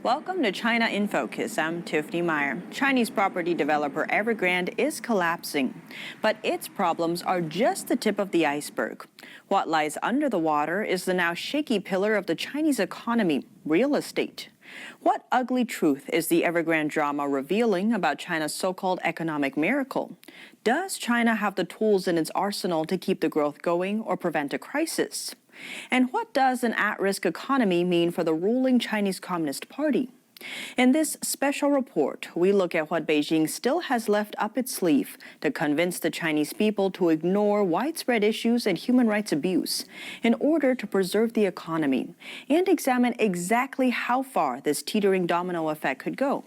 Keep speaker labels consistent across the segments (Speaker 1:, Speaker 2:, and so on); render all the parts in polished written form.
Speaker 1: Welcome to China in Focus. I'm Tiffany Meyer. Chinese property developer Evergrande is collapsing, but its problems are just the tip of the iceberg. What lies under the water is the now shaky pillar of the Chinese economy, real estate. What ugly truth is the Evergrande drama revealing about China's so-called economic miracle? Does China have the tools in its arsenal to keep the growth going or prevent a crisis? And what does an at-risk economy mean for the ruling Chinese Communist Party? In this special report, we look at what Beijing still has left up its sleeve to convince the Chinese people to ignore widespread issues and human rights abuse in order to preserve the economy, and examine exactly how far this teetering domino effect could go.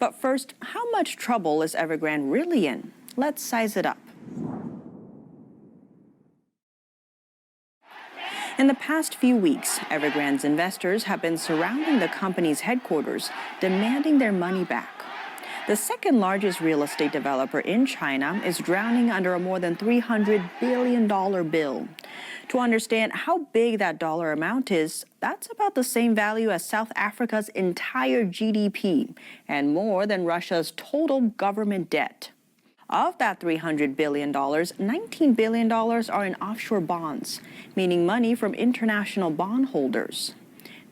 Speaker 1: But first, how much trouble is Evergrande really in? Let's size it up. In the past few weeks, Evergrande's investors have been surrounding the company's headquarters, demanding their money back. The second largest real estate developer in China is drowning under a more than $300 billion bill. To understand how big that dollar amount is, that's about the same value as South Africa's entire GDP and more than Russia's total government debt. Of that $300 billion, $19 billion are in offshore bonds, meaning money from international bondholders.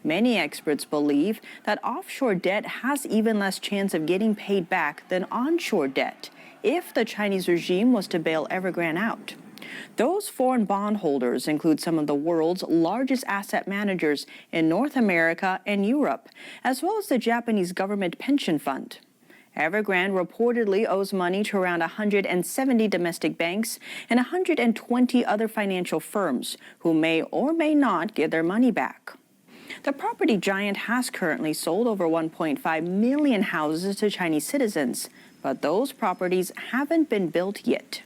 Speaker 1: Many experts believe that offshore debt has even less chance of getting paid back than onshore debt if the Chinese regime was to bail Evergrande out. Those foreign bondholders include some of the world's largest asset managers in North America and Europe, as well as the Japanese government pension fund. Evergrande reportedly owes money to around 170 domestic banks and 120 other financial firms who may or may not get their money back. The property giant has currently sold over 1.5 million houses to Chinese citizens, but those properties haven't been built yet.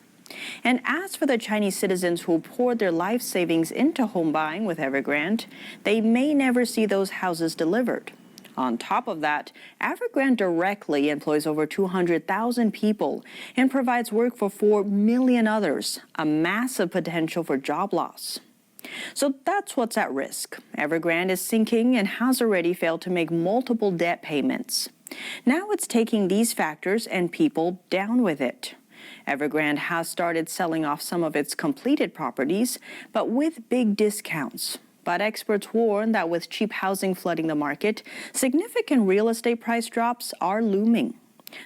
Speaker 1: And as for the Chinese citizens who poured their life savings into home buying with Evergrande, they may never see those houses delivered. On top of that, Evergrande directly employs over 200,000 people and provides work for 4 million others, a massive potential for job loss. So that's what's at risk. Evergrande is sinking and has already failed to make multiple debt payments. Now it's taking these factors and people down with it. Evergrande has started selling off some of its completed properties, but with big discounts. But experts warn that with cheap housing flooding the market, significant real estate price drops are looming.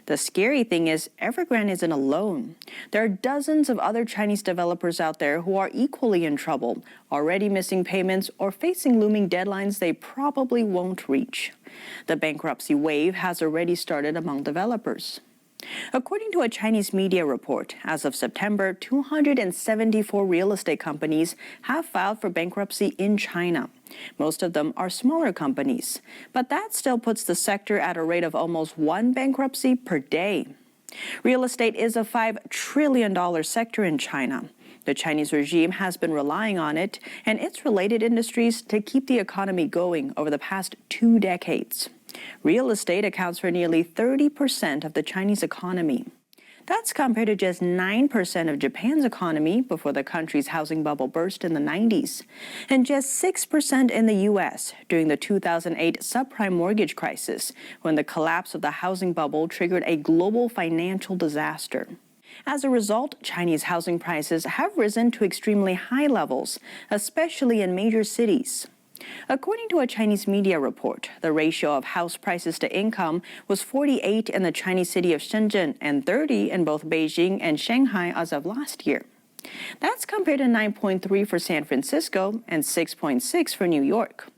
Speaker 1: The scary thing is Evergrande isn't alone. There are dozens of other Chinese developers out there who are equally in trouble, already missing payments or facing looming deadlines they probably won't reach. The bankruptcy wave has already started among developers. According to a Chinese media report, as of September, 274 real estate companies have filed for bankruptcy in China. Most of them are smaller companies, but that still puts the sector at a rate of almost one bankruptcy per day. Real estate is a $5 trillion sector in China. The Chinese regime has been relying on it and its related industries to keep the economy going over the past 2 decades. Real estate accounts for nearly 30% of the Chinese economy. That's compared to just 9% of Japan's economy before the country's housing bubble burst in the 90s, and just 6% in the U.S. during the 2008 subprime mortgage crisis, when the collapse of the housing bubble triggered a global financial disaster. As a result, Chinese housing prices have risen to extremely high levels, especially in major cities. According to a Chinese media report, the ratio of house prices to income was 48 in the Chinese city of Shenzhen and 30 in both Beijing and Shanghai as of last year. That's compared to 9.3 for San Francisco and 6.6 for New York.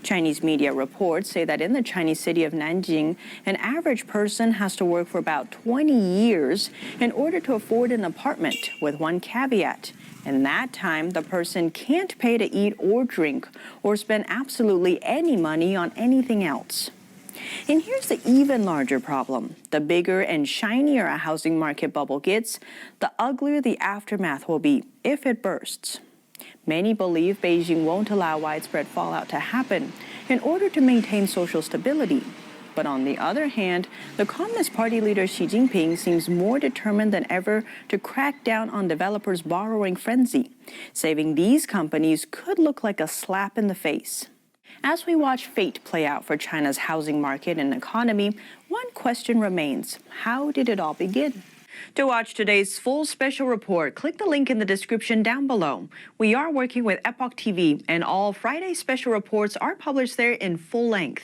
Speaker 1: Chinese media reports say that in the Chinese city of Nanjing, an average person has to work for about 20 years in order to afford an apartment, with one caveat. In that time, the person can't pay to eat or drink or spend absolutely any money on anything else. And here's the even larger problem. The bigger and shinier a housing market bubble gets, the uglier the aftermath will be if it bursts. Many believe Beijing won't allow widespread fallout to happen in order to maintain social stability. But on the other hand, the Communist Party leader Xi Jinping seems more determined than ever to crack down on developers' borrowing frenzy. Saving these companies could look like a slap in the face. As we watch fate play out for China's housing market and economy, one question remains: how did it all begin? To watch today's full special report, click the link in the description down below. We are working with Epoch TV, and all Friday special reports are published there in full length.